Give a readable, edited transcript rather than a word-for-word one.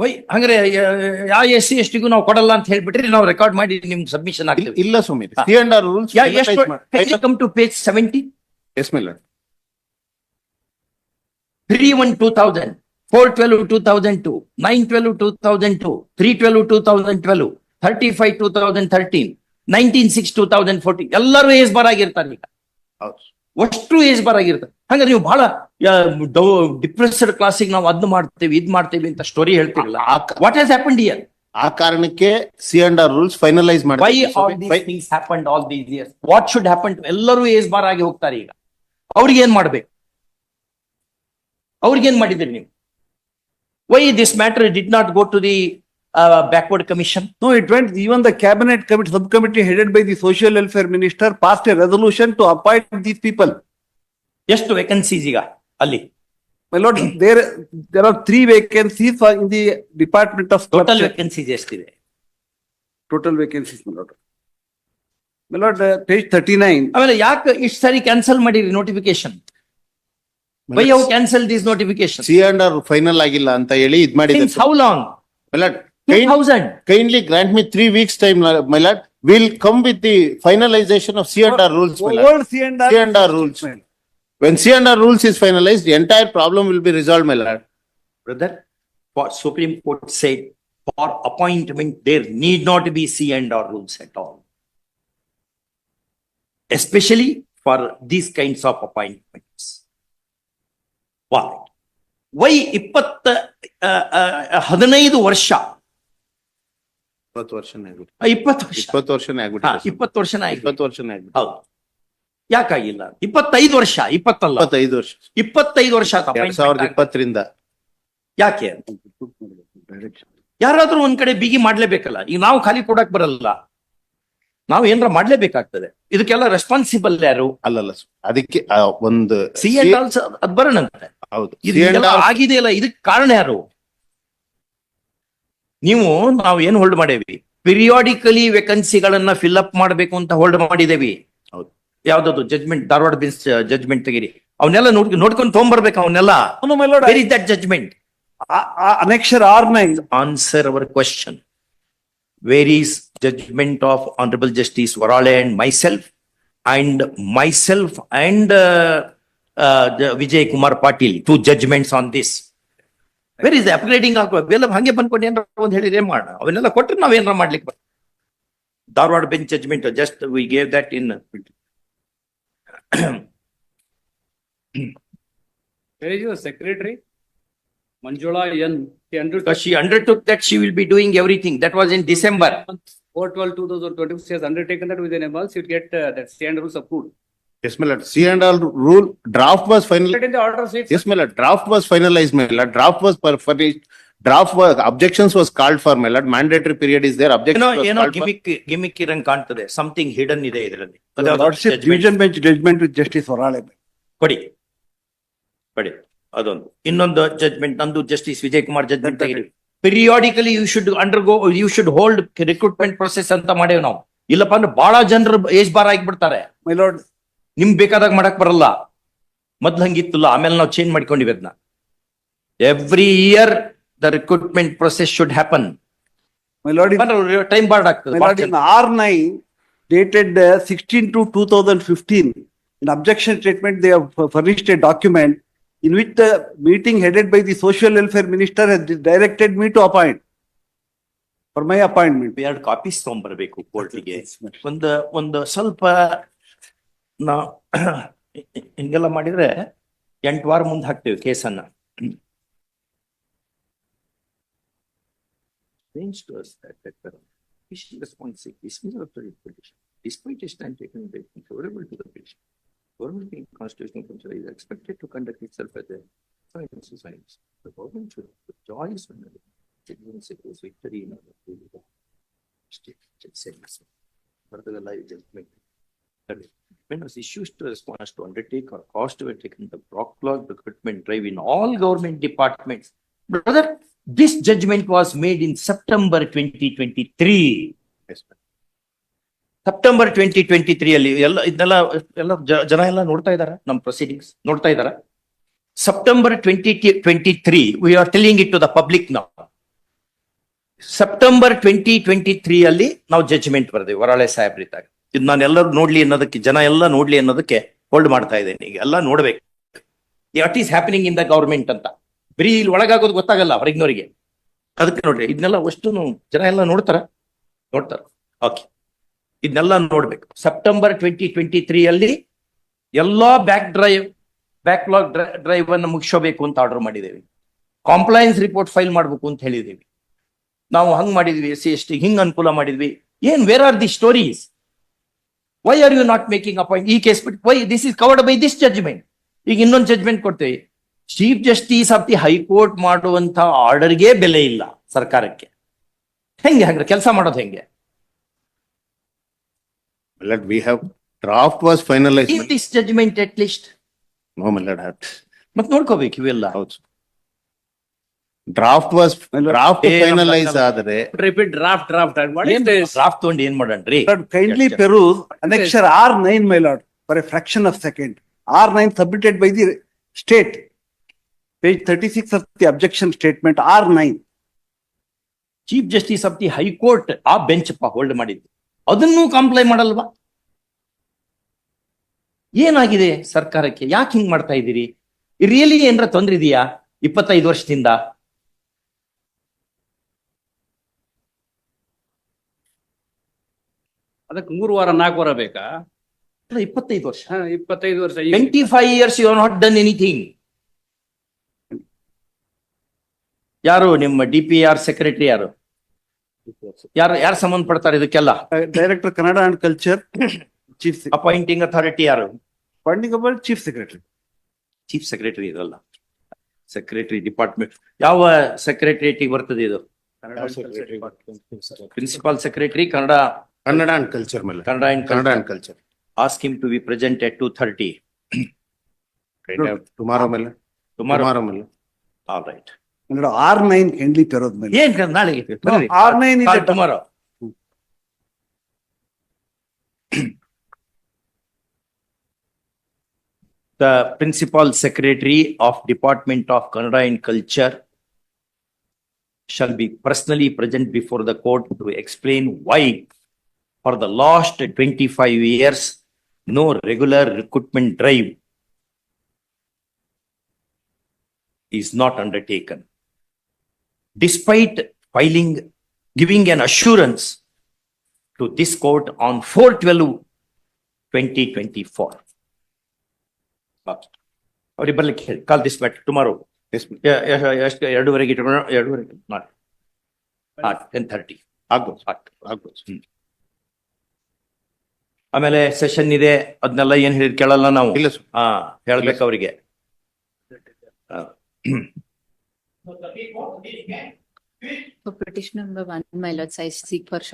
Y ಹಂಗ್ರೆ ಯಾವ SC/ST ಗೂ ನಾವು ಕೊಡಲ್ಲ ಅಂತ ಹೇಳ್ಬಿಟ್ರಿ, ನಾವು ರೆಕಾರ್ಡ್ ಮಾಡಿ ನಿಮ್ಗೆ ಸಬ್ಮಿಷನ್ ಆಗ್ತೀವಿ. ಇಲ್ಲ ಸುಮಿ, C&R rules come to page 70. Yes my lord. 3/1/2000, 4/12/2002, 9/12/2002, 3/12/2012, 35/2013, 19/6/2014 ಎಲ್ಲರೂ ಏಜ್ ಬಾರ್ ಆಗಿರ್ತಾರೆ. ಈಗ ಅಷ್ಟು ಏಜ್ ಬಾರ್ ಆಗಿರ್ತಾರೆ. ಹಂಗಾರೆ ನೀವು ಬಹಳ ಡಿಪ್ರೆಸ್ಡ್ ಕ್ಲಾಸಿಗೆ ನಾವು ಅದ್ ಮಾಡ್ತೇವೆ ಇದ್ ಮಾಡ್ತೇವೆ ಅಂತ ಸ್ಟೋರಿ ಹೇಳ್ತಿರಲ್ಲ. What has happened here? ಆ ಕಾರಣಕ್ಕೆ C&R ರೂಲ್ಸ್ ಫೈನಲೈಸ್ ಮಾಡಿ. Why all these things happened all these years? What should happen to ಎಲ್ಲರೂ ಏಜ್ ಬಾರ್ ಆಗಿ ಹೋಗ್ತಾರೆ. ಈಗ ಅವ್ರಿಗೆ ಏನ್ ಮಾಡ್ಬೇಕು? ಅವ್ರಿಗೇನ್ ಮಾಡಿದ್ರಿ ನೀವು? Why this matter did not go to the backward commission? No, it went, even the cabinet committee, subcommittee headed by the social welfare minister passed a resolution to appoint these people. ಎಷ್ಟು vacancies ಈಗ ಅಲ್ಲಿ? My lord, there are 3 vacancies in the Department of total Structure. Vacancies ಎಷ್ಟಿದೆ? Total vacancies, my lord. My lord, page 39. ಆಮೇಲೆ ಯಾಕೆ ಇಷ್ಟು ಸಾರಿ cancel ಮಾಡಿರಿ notification? Why you cancel these notifications? C&R final ಆಗಿಲ್ಲ ಅಂತ ಹೇಳಿ ಇದ್ ಮಾಡಿದ್ದಾರೆ. Since how long? My lord, 2000. kindly grant me 3 weeks time, my lord. We'll come with the finalization of C&R rules, my lord. Old C&R. C&R rules. When C&R rules is finalized, the entire problem will be resolved, my lord. Brother, what Supreme Court said, for appointment there need not be C&R rules at all. Especially for these kinds of appointments. Why? Why 15 ವರ್ಷ 20 ವರ್ಷನೇ ಆಗುತ್ತೆ. 20 ವರ್ಷ 20 ವರ್ಷನೇ ಆಗುತ್ತೆ. 20 ವರ್ಷನ ಆಯ್ತು. 20 ವರ್ಷನೇ ಆಗುತ್ತೆ. ಹೌದು. ಯಾಕಾಗಿಲ್ಲ? 25 ವರ್ಷ, 20 ಅಲ್ಲ, 25 ವರ್ಷ. 25 ವರ್ಷ ಆಯ್ತು appointment 2020ರಿಂದ. ಯಾಕೆ? ಯಾರಾದ್ರೂ ಒಂದ್ ಕಡೆ ಬಿಗಿ ಮಾಡ್ಲೇಬೇಕಲ್ಲ. ಈಗ ನಾವು ಖಾಲಿ ಕೊಡಕ್ ಬರಲ್ಲ, ನಾವು ಏನಾರ ಮಾಡ್ಲೇಬೇಕಾಗ್ತದೆ. ಇದಕ್ಕೆಲ್ಲ ರೆಸ್ಪಾನ್ಸಿಬಲ್ ಯಾರು? ಅಲ್ಲಲ್ಲ, ಅದಕ್ಕೆ ಒಂದು C&R ಅದ್ ಬರೋಣಂತೆ. ಹೌದು, ಇದೆಲ್ಲ ಆಗಿದೆಯಲ್ಲ, ಇದಕ್ ಕಾರಣ ಯಾರು? ನಾವು ಏನ್ ಹೋಲ್ಡ್ ಮಾಡೇವಿ? ಪಿರಿಯಾಡಿಕಲಿ ವೇಕೆನ್ಸಿಗಳನ್ನ ಫಿಲ್ ಅಪ್ ಮಾಡ್ಬೇಕು ಅಂತ ಹೋಲ್ಡ್ ಮಾಡಿದೇವಿ. ಹೌದು. ಯಾವ್ದದು ಜಜ್ಮೆಂಟ್, ಧಾರವಾಡ ಬೆಂಚ್ ಜಜ್ಮೆಂಟ್ ತೆಗೀರಿ, ಅವನ್ನೆಲ್ಲ ನೋಡ್ಕೊಂಡು ತಗೊಂಡ್ಬರ್ಬೇಕು. ಅವನ್ನೆಲ್ಲ No, my lord. Where is that judgement? Annexure R9. Answer our question. Where is judgment of Honorable Justice Varale and myself and Vijay Kumar Patil, 2 judgments on this? Where is the upgrading? ಅವೆಲ್ಲ ಹಂಗೆ ಬಂದ್ಕೊಂಡು ಏನಾರ ಒಂದು ಹೇಳಿದ್ರೆ ಮಾಡೋಣ. ಅವನ್ನೆಲ್ಲ ಕೊಟ್ಟರೆ ನಾವೇನಾರ ಮಾಡ್ಲಿಕ್ಕೆ ಬರ್ತದೆ. Dharwad bench judgement, just we gave that in. Where is your secretary? Manjula N. She undertook that she will be doing everything. That was in December. 4/12/2020, she has undertaken that within a month you get that C&R rules approved. Yes, my lord. C&R rule draft was final. But in the order says. Yes, my lord. Draft was finalized, my lord. Draft was furnished. Draft was, objections was called for, my lord. Mandatory period is there. Objections was called for. Gimmick ಇರಂಗ್ ಕಾಣ್ತದೆ. Something hidden ಇದೆ ಇದರಲ್ಲಿ. Lordship division bench judgment with Justice Varale. ಕೊಡಿ ಅದೊಂದು. ಇನ್ನೊಂದು judgement ನಂದು justice Vijay Kumar judgement ತೆಗಿರಿ. Periodically you should hold recruitment process ಅಂತ ಮಾಡೇವ್ ನಾವು. ಇಲ್ಲಪ್ಪ ಅಂದ್ರೆ ಬಹಳ ಜನರು ಏಜ್ ಬಾರ್ ಆಗಿಬಿಡ್ತಾರೆ. My lord. ನಿಮ್ಗೆ ಬೇಕಾದಾಗ ಮಾಡಕ್ ಬರಲ್ಲ. ಮೊದ್ಲು ಹಂಗಿತ್ತಲ್ಲ, ಆಮೇಲೆ ನಾವು ಚೇಂಜ್ ಮಾಡ್ಕೊಂಡಿವಿ ಅದನ್ನ. Every here the recruitment process should happen. My lord. Time border ಆಗ್ತದೆ. My lord, in R9 dated 16/2/2015, in objection statement they have furnished a document in which the meeting headed by the social welfare minister has directed me to appoint for my appointment. 2 copies ತಗೊಂಡ್ಬರ್ಬೇಕು ಕೋರ್ಟಿಗೆ. ಒಂದು ಸ್ವಲ್ಪ ನಾ ಹಿಂಗೆಲ್ಲ ಮಾಡಿದ್ರೆ 8 ವಾರ ಮುಂದೆ ಹಾಕ್ತೇವೆ ಕೇಸನ್ನ. Government being constitutional control is expected to conduct itself as a science to science. The government should rejoice when citizens secures victory in order to state. Further, the live judgment. When was issues to response to undertake or cost to taken the backlog recruitment drive in all government departments. Brother, this judgment was made in September 2023. Yes, ma'am. September 2023 ಅಲ್ಲಿ ಎಲ್ಲ ಇದನ್ನೆಲ್ಲ ಜನ ಎಲ್ಲ ನೋಡ್ತಾ ಇದಾರ, ನಮ್ಮ proceedings ನೋಡ್ತಾ ಇದಾರ. September 2023, we are telling it to the public now. September 2023 ಅಲ್ಲಿ ನಾವು ಜಡ್ಜ್ಮೆಂಟ್ ಬರ್ದೇವೆ ವರಾಳೆ ಸಾಹೇಬ್ರಿದ್ದಾಗ. ಇದು ನಾನು ಎಲ್ಲರೂ ನೋಡ್ಲಿ ಅನ್ನೋದಕ್ಕೆ, ಜನ ಎಲ್ಲ ನೋಡ್ಲಿ ಅನ್ನೋದಕ್ಕೆ ಹೋಲ್ಡ್ ಮಾಡ್ತಾ ಇದ್ದೇನೆ. ಈಗ ಎಲ್ಲ ನೋಡ್ಬೇಕು what is happening in the government ಅಂತ. ಬರೀ ಇಲ್ಲಿ ಒಳಗಾಗೋದು ಗೊತ್ತಾಗಲ್ಲ ಹೊರಗಿನವರಿಗೆ. ಅದಕ್ಕೆ ನೋಡ್ರಿ, ಇದನ್ನೆಲ್ಲ ಅಷ್ಟು ಜನ ಎಲ್ಲ ನೋಡ್ತಾರ. ಓಕೆ, ಇದನ್ನೆಲ್ಲ ನೋಡ್ಬೇಕು. ಸೆಪ್ಟೆಂಬರ್ 2023 ಅಲ್ಲಿ ಎಲ್ಲಾ ಬ್ಯಾಕ್ಲಾಗ್ ಡ್ರೈವ್ ಅನ್ನು ಮುಗಿಸೋಬೇಕು ಅಂತ ಆರ್ಡರ್ ಮಾಡಿದ್ದೇವೆ. ಕಾಂಪ್ಲೈನ್ಸ್ ರಿಪೋರ್ಟ್ ಫೈಲ್ ಮಾಡ್ಬೇಕು ಅಂತ ಹೇಳಿದ್ದೇವೆ. ನಾವು ಹಂಗ್ ಮಾಡಿದ್ವಿ, SC/ST ಹಿಂಗ್ ಅನುಕೂಲ ಮಾಡಿದ್ವಿ. Where are the stories? Why are you not making appoint? ಈ ಕೇಸ್ ಬಿಟ್ಟು why this is covered by this judgement. ಈಗ ಇನ್ನೊಂದು ಜಡ್ಜ್ಮೆಂಟ್ ಕೊಡ್ತೇವೆ. Chief justice of the high court ಮಾಡುವಂತ ಆರ್ಡರ್ಗೆ ಬೆಲೆ ಇಲ್ಲ ಸರ್ಕಾರಕ್ಕೆ. ಹೆಂಗೆ ಕೆಲಸ ಮಾಡೋದು ಹೆಂಗೆ? My lord, we have draft was finalized. Give this judgment at least. No, my lord, ಮತ್ ನೋಡ್ಕೋಬೇಕು ಇವೆಲ್ಲ. ಹೌದು. ಡ್ರಾಫ್ಟ್ ಫೈನಲೈಸ್ ಆದ್ರೆ Repeat draft. What is this? Draft ತಗೊಂಡು ಏನ್ ಮಾಡೋಣ್ರಿ? Kindly peruse annexure R9, my lord, for a fraction of second. R9 submitted by the state. Page 36 of the objection statement, R9. Chief justice of the high court ಆ bench hold ಮಾಡಿದ್ದು, ಅದನ್ನು comply ಮಾಡಲ್ವಾ? ಏನಾಗಿದೆ ಸರ್ಕಾರಕ್ಕೆ? ಯಾಕೆ ಹಿಂಗ್ ಮಾಡ್ತಾ ಇದ್ದೀರಿ? ರಿಯಲಿ ಏನ್ರ ತೊಂದ್ರೆ ಇದೆಯಾ 25 ವರ್ಷದಿಂದ? ಅದಕ್ಕೆ 3 ವಾರ 4 ವಾರ ಬೇಕಾ? 25 ವರ್ಷ, 25 ವರ್ಷ. 25 years you have not done anything. ಯಾರು ನಿಮ್ಮ DPR ಸೆಕ್ರೆಟರಿ? ಯಾರು ಸಂಬಂಧ ಪಡ್ತಾರೆ ಇದಕ್ಕೆಲ್ಲ? Director Kannada and Culture, Chief appointing authority ಯಾರು? Appointing about Chief Secretary. Chief secretary ಇದಲ್ಲ, ಸೆಕ್ರೆಟರಿ ಡಿಪಾರ್ಟ್ಮೆಂಟ್. ಯಾವ ಸೆಕ್ರೆಟರಿಯೇಟ್ ಬರ್ತದೆ ಇದು? Principal secretary Kannada and culture, my lord. Kannada and culture. Ask him to be present at 2:30. Tomorrow, my lord. Tomorrow, my lord. All right. My lord, R9 kindly peruse, my lord. ಏನ್ ನಾಳೆಗೆ? No, R9 is a tomorrow. The principal secretary of Department of Kannada and Culture shall be personally present before the court to explain why for the last 25 years no regular recruitment drive is not undertaken, despite giving an assurance to this court on 4/12/2024. ಅವ್ರಿಗೆ ಬರ್ಲಿಕ್ಕೆ ಹೇಳಿ. Call this matter tomorrow. Yes, my lord. ಎಷ್ಟು 2:30 ಇಟ್ಕೊಂಡು 2:30 not 10:30 ಆಗ್ಬೋದು. ಆಮೇಲೆ session ಇದೆ, ಅದನ್ನೆಲ್ಲ ಏನ್ ಹೇಳಿದ್ ಕೇಳಲ್ಲ ನಾವು. ಇಲ್ಲ sir. ಹೇಳ್ಬೇಕು ಅವರಿಗೆ. For petition number 1, my lords, I seek for short